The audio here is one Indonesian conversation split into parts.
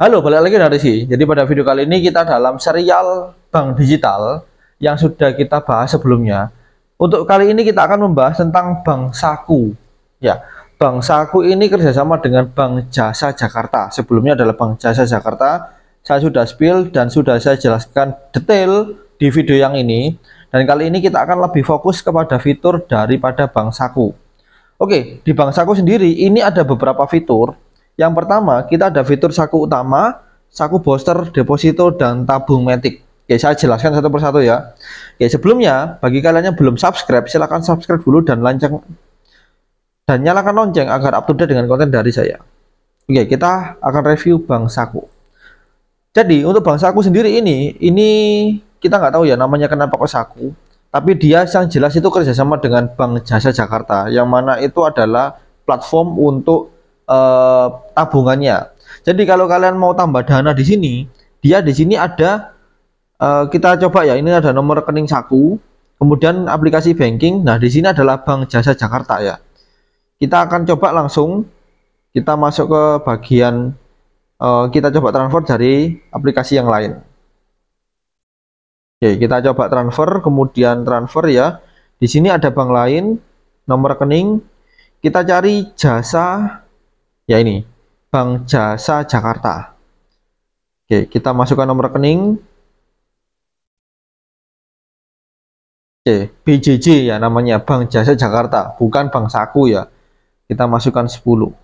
Halo, balik lagi dari Rizky. Jadi pada video kali ini kita dalam serial bank digital yang sudah kita bahas sebelumnya. Untuk kali ini kita akan membahas tentang Bank Saku. Ya, Bank Saku ini kerjasama dengan Bank Jasa Jakarta. Sebelumnya adalah Bank Jasa Jakarta. Saya sudah spill dan sudah saya jelaskan detail di video yang ini. Dan kali ini kita akan lebih fokus kepada fitur daripada Bank Saku. Oke, di Bank Saku sendiri ini ada beberapa fitur. Yang pertama, kita ada fitur Saku utama, Saku booster, deposito, dan tabung matic. Oke, saya jelaskan satu persatu ya. Oke, sebelumnya, bagi kalian yang belum subscribe, silahkan subscribe dulu dan nyalakan lonceng agar up to date dengan konten dari saya. Oke, kita akan review Bank Saku. Jadi, untuk Bank Saku sendiri ini kita nggak tahu ya namanya kenapa kok Saku. Tapi dia yang jelas itu kerjasama dengan Bank Jasa Jakarta, yang mana itu adalah platform untuk tabungannya. Jadi kalau kalian mau tambah dana di sini, dia di sini ada kita coba ya, ini ada nomor rekening Saku, kemudian aplikasi banking. Nah, di sini adalah Bank Jasa Jakarta ya. Kita akan coba langsung kita masuk ke bagian kita coba transfer dari aplikasi yang lain. Oke, kita coba transfer, kemudian transfer ya. Di sini ada bank lain, nomor rekening. Kita cari jasa. Ya ini, Bank Jasa Jakarta. Oke, kita masukkan nomor rekening. Oke, BJJ ya namanya, Bank Jasa Jakarta, bukan Bank Saku ya. Kita masukkan 10.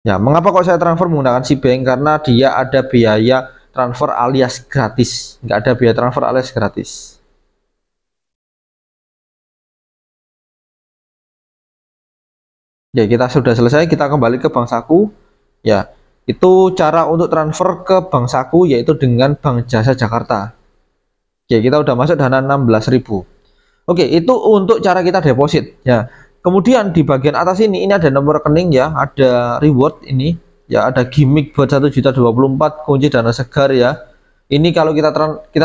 Ya, mengapa kok saya transfer menggunakan Cbank? Karena dia ada biaya transfer alias gratis. Nggak ada biaya transfer alias gratis. Ya, kita sudah selesai, kita kembali ke Bank Saku. Ya, itu cara untuk transfer ke Bank Saku yaitu dengan Bank Jasa Jakarta. Oke, kita udah masuk dana 16.000. Oke, itu untuk cara kita deposit ya. Kemudian di bagian atas ini ada nomor rekening ya, ada reward ini ya, ada gimmick buat 1.024 kunci dana segar ya. Ini kalau kita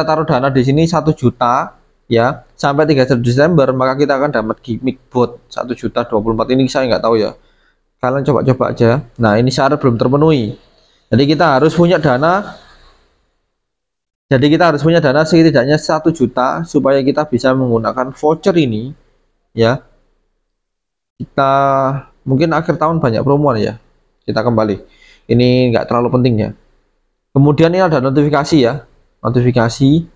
taruh dana di sini 1 juta ya sampai 31 Desember, maka kita akan dapat gimmick bot 1.024. Ini saya nggak tahu ya, kalian coba-coba aja. Nah, ini syarat belum terpenuhi, jadi kita harus punya dana setidaknya 1 juta supaya kita bisa menggunakan voucher ini ya. Kita mungkin akhir tahun banyak promoan ya, kita kembali, ini nggak terlalu penting ya. Kemudian ini ada notifikasi ya, notifikasi.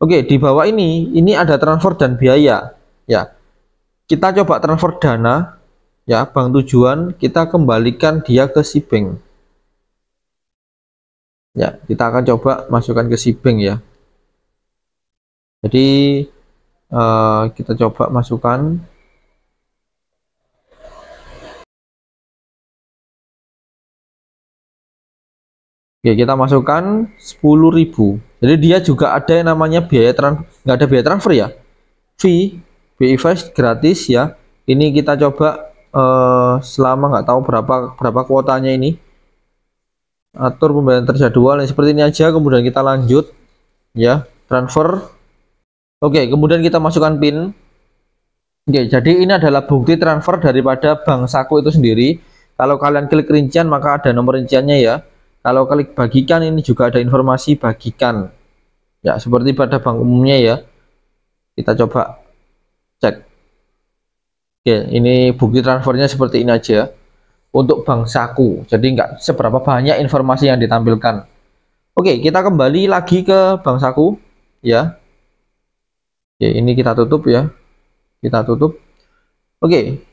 Oke, di bawah ini ada transfer dan biaya ya. Kita coba transfer dana ya, bank tujuan, kita kembalikan dia ke Cbank ya. Kita akan coba masukkan ke Cbank ya. Jadi kita coba masukkan. Oke, kita masukkan 10.000. Jadi dia juga ada yang namanya biaya nggak ada biaya transfer ya, fee BI Fast gratis ya. Ini kita coba selama nggak tahu berapa kuotanya ini. Atur pembayaran terjadwal seperti ini aja, kemudian kita lanjut ya, transfer. Oke, kemudian kita masukkan PIN. Oke, jadi ini adalah bukti transfer daripada Bank Saku itu sendiri. Kalau kalian klik rincian maka ada nomor rinciannya ya. Kalau klik bagikan, ini juga ada informasi bagikan ya, seperti pada bank umumnya ya. Kita coba cek. Oke, ini bukti transfernya seperti ini aja untuk Bank Saku, jadi nggak seberapa banyak informasi yang ditampilkan. Oke, kita kembali lagi ke Bank Saku ya. Oke, ini kita tutup ya, kita tutup. Oke,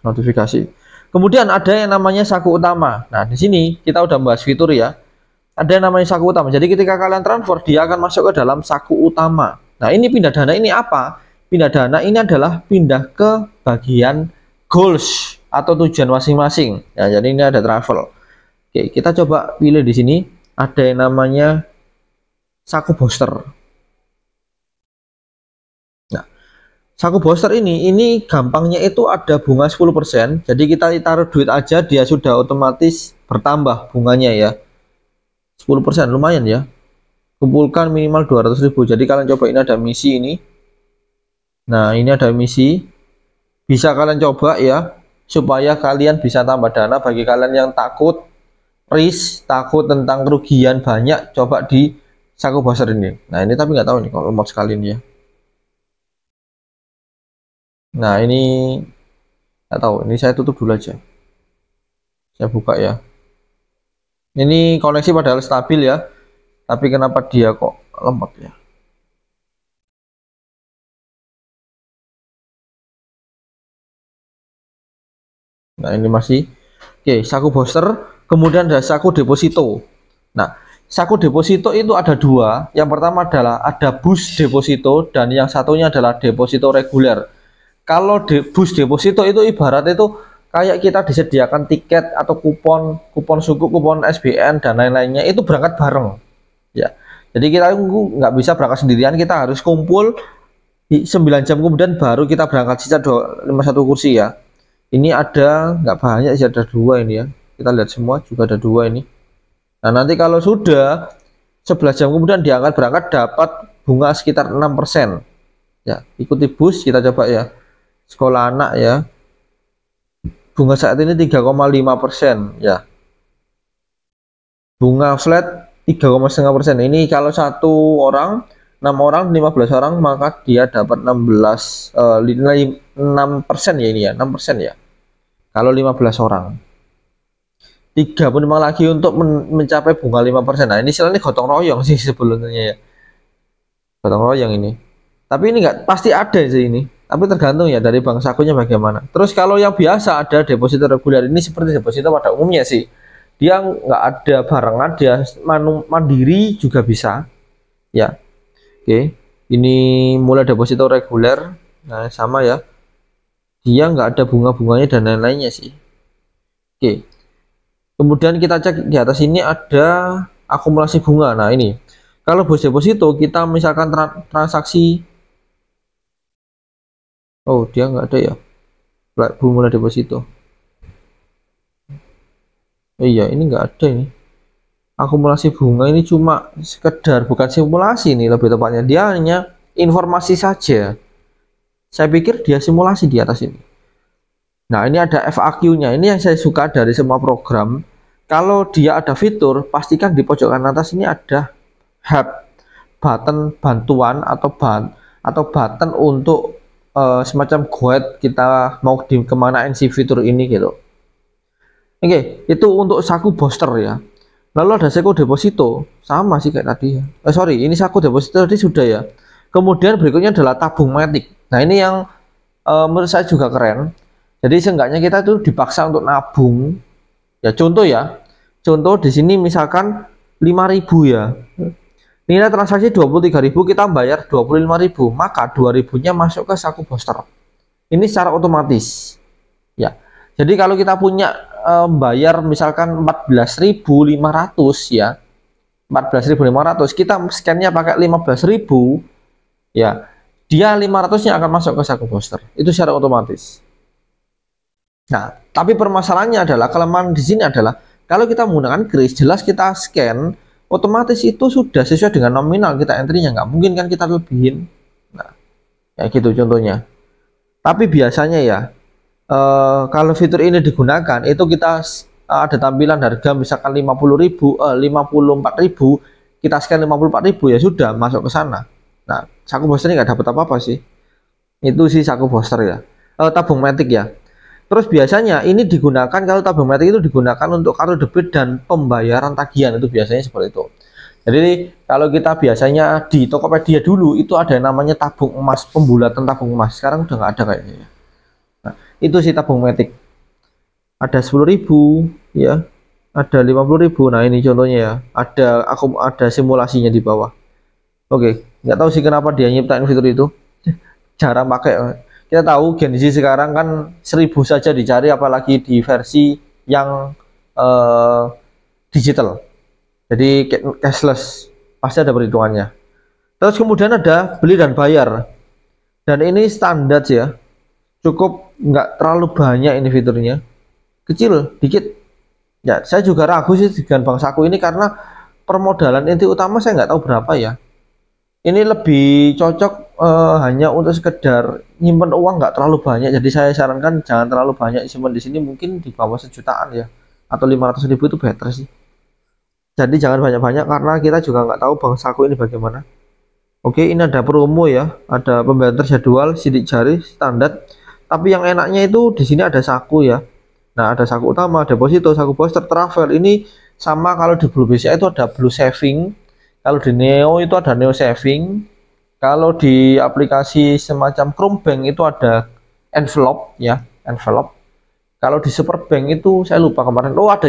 notifikasi. Kemudian ada yang namanya Saku utama. Nah, di sini kita udah bahas fitur ya. Ada yang namanya Saku utama. Jadi ketika kalian transfer, dia akan masuk ke dalam Saku utama. Nah, ini pindah dana ini apa? Pindah dana ini adalah pindah ke bagian goals atau tujuan masing-masing. Ya, jadi ini ada travel. Oke, kita coba pilih di sini. Ada yang namanya Saku booster. Saku booster ini gampangnya itu ada bunga 10%. Jadi kita taruh duit aja, dia sudah otomatis bertambah bunganya ya. 10% lumayan ya. Kumpulkan minimal 200.000. Jadi kalian coba, ini ada misi ini. Nah, ini ada misi. Bisa kalian coba ya, supaya kalian bisa tambah dana. Bagi kalian yang takut risk, takut tentang kerugian banyak, coba di saku booster ini. Nah ini tapi nggak tahu nih kalau lemot sekali ini ya. Nah ini nggak tahu, ini saya tutup dulu aja, saya buka ya. Ini koneksi padahal stabil ya, tapi kenapa dia kok lemot ya. Nah ini masih oke. Saku booster, kemudian ada saku deposito. Nah saku deposito itu ada dua. Yang pertama adalah ada boost deposito, dan yang satunya adalah deposito reguler. Kalau boost deposito itu ibarat itu kayak kita disediakan tiket atau kupon suku, kupon SBN dan lain-lainnya, itu berangkat bareng ya. Jadi kita nggak bisa berangkat sendirian, kita harus kumpul 9 jam kemudian baru kita berangkat, sisa 51 kursi ya. Ini ada nggak banyak sih, ada dua ini ya, kita lihat semua juga ada dua ini. Nah nanti kalau sudah 11 jam kemudian diangkat berangkat, dapat bunga sekitar 6% ya. Ikuti bus, kita coba ya, sekolah anak ya, bunga saat ini 3,5% ya, bunga flat 3,5%. Ini kalau satu orang, 6 orang, 15 orang, maka dia dapat 6% ya, ini ya 6% ya kalau 15 orang. 35 lagi untuk mencapai bunga 5%. Nah ini istilahnya gotong royong sih sebelumnya ya, gotong royong ini. Tapi ini nggak pasti ada sih ini, tapi tergantung ya dari bank sakunya bagaimana. Terus kalau yang biasa ada deposito reguler, ini seperti deposito pada umumnya sih, dia nggak ada barengan, dia mandiri juga bisa ya. Oke, ini mulai deposito reguler. Nah sama ya, dia nggak ada bunga-bunganya dan lain-lainnya sih. Oke, kemudian kita cek di atas ini ada akumulasi bunga. Nah ini kalau bos deposito kita misalkan transaksi, oh dia nggak ada ya bunga deposito. Oh iya, ini nggak ada ini akumulasi bunga, ini cuma sekedar, bukan simulasi ini lebih tepatnya, dia hanya informasi saja. Saya pikir dia simulasi di atas ini. Nah ini ada FAQ-nya, ini yang saya suka dari semua program. Kalau dia ada fitur, pastikan di pojok kanan atas ini ada help, button bantuan atau button untuk semacam guide kita mau kemanain si fitur ini gitu. Oke, itu untuk saku booster ya. Lalu ada saku deposito, sama sih kayak tadi ya. Sorry, ini saku deposito tadi sudah ya. Kemudian berikutnya adalah tabung matic. Nah ini yang menurut saya juga keren. Jadi seenggaknya kita tuh dipaksa untuk nabung. Ya contoh ya, contoh di sini misalkan 5.000 ya. Nilai transaksi 23.000, kita bayar 25.000, maka 2.000-nya masuk ke saku booster. Ini secara otomatis. Ya. Jadi kalau kita punya bayar misalkan 14.500 ya. 14.500, kita scan-nya pakai 15.000 ya. Dia 500-nya akan masuk ke saku booster. Itu secara otomatis. Nah, tapi permasalahannya adalah, kelemahan di sini adalah kalau kita menggunakan kris, jelas kita scan, otomatis itu sudah sesuai dengan nominal kita entry-nya, nggak mungkin kan kita lebihin. Nah, ya gitu contohnya. Tapi biasanya ya, kalau fitur ini digunakan, itu kita ada tampilan harga misalkan 54.000, kita scan 54.000 ya sudah masuk ke sana. Nah, saku booster ini nggak dapat apa-apa sih. Itu sih saku booster ya. Tabung matic ya. Terus biasanya ini digunakan, kalau tabung matic itu digunakan untuk kartu debit dan pembayaran tagihan, itu biasanya seperti itu. Jadi kalau kita biasanya di Tokopedia dulu itu ada yang namanya tabung emas, pembulatan tabung emas. Sekarang udah nggak ada kayaknya. Nah, itu sih tabung matic. Ada 10.000 ya, ada 50.000. Nah ini contohnya ya. Ada simulasinya di bawah. Oke, nggak tahu sih kenapa dia nyiptain fitur itu. Jarang pakai. Kita tahu Gen Z sekarang kan 1.000 saja dicari, apalagi di versi yang digital. Jadi cashless, pasti ada perhitungannya. Terus kemudian ada beli dan bayar. Dan ini standar ya. Cukup, nggak terlalu banyak ini fiturnya. Kecil, dikit. Ya, saya juga ragu sih dengan bank saku ini karena permodalan inti utama saya nggak tahu berapa ya. Ini lebih cocok hanya untuk sekedar nyimpen uang, nggak terlalu banyak. Jadi saya sarankan jangan terlalu banyak simpan di sini, mungkin di bawah 1 jutaan ya, atau 500.000 itu better sih. Jadi jangan banyak-banyak karena kita juga nggak tahu Bang Saku ini bagaimana. Oke, ini ada promo ya, ada pembayaran terjadwal, sidik jari, standar. Tapi yang enaknya itu di sini ada saku ya. Nah, ada saku utama, deposito, saku booster, travel. Ini sama kalau di Blue BCA itu ada Blue Saving. Kalau di Neo itu ada Neo Saving. Kalau di aplikasi semacam Chrome Bank itu ada envelope ya, envelope. Kalau di Superbank itu saya lupa kemarin. Oh, ada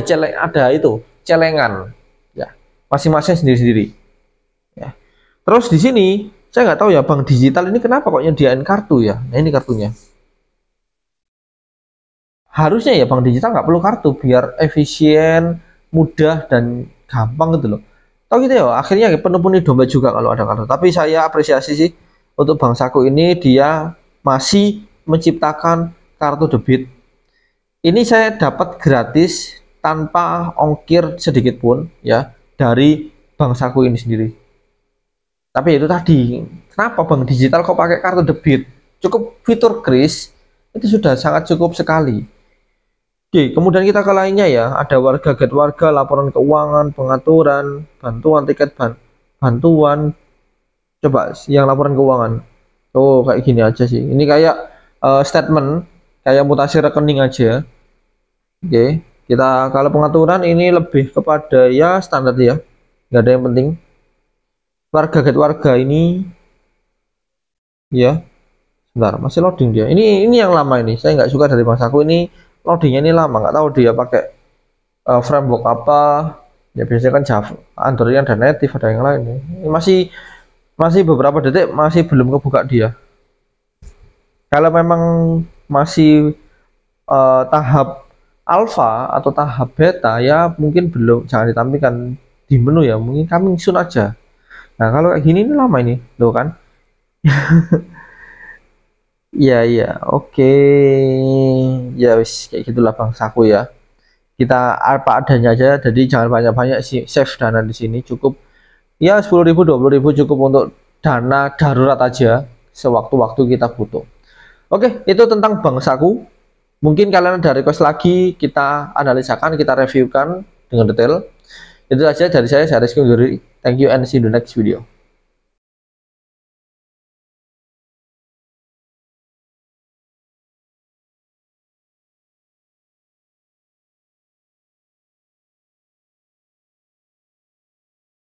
itu, celengan. Ya, masing-masing sendiri-sendiri. Ya. Terus di sini saya nggak tahu ya bank digital ini kenapa kok nyediain kartu ya. Nah ini kartunya. Harusnya ya bank digital nggak perlu kartu biar efisien, mudah dan gampang gitu loh. Tahu gitu ya. Akhirnya penuh-penuh dompet juga kalau ada kartu. Tapi saya apresiasi sih untuk Bank Saku ini dia masih menciptakan kartu debit. Ini saya dapat gratis tanpa ongkir sedikit pun ya dari Bank Saku ini sendiri. Tapi itu tadi, kenapa bank digital kok pakai kartu debit? Cukup fitur kris itu sudah sangat cukup sekali. Oke, kemudian kita ke lainnya ya, ada warga get warga, laporan keuangan, pengaturan, bantuan tiket bantuan. Coba yang laporan keuangan. Oh, kayak gini aja sih. Ini kayak statement, kayak mutasi rekening aja. Oke, kita kalau pengaturan ini lebih kepada ya standar ya, nggak ada yang penting. Warga get warga ini ya, sebentar masih loading dia. Ini yang lama ini. Saya nggak suka dari Bang Saku ini loadingnya ini lama. Nggak tahu dia pakai framework apa. Ya biasanya kan Java, Android ada native ada yang lain. Ini masih beberapa detik masih belum kebuka dia. Kalau memang masih tahap alpha atau tahap beta ya mungkin belum jangan ditampilkan di menu ya. Mungkin coming soon aja. Nah, kalau kayak gini ini lama ini, loh kan? Iya, iya, oke. Ya wis kayak gitulah Bang Saku ya. Kita apa adanya aja, jadi jangan banyak-banyak sih save dana di sini cukup ya 10.000 20.000 cukup untuk dana darurat aja sewaktu-waktu kita butuh. Oke, itu tentang Bang Saku. Mungkin kalian ada request lagi, kita analisakan, kita reviewkan dengan detail. Itu aja dari saya Rizky undur diri. Thank you and see you in the next video.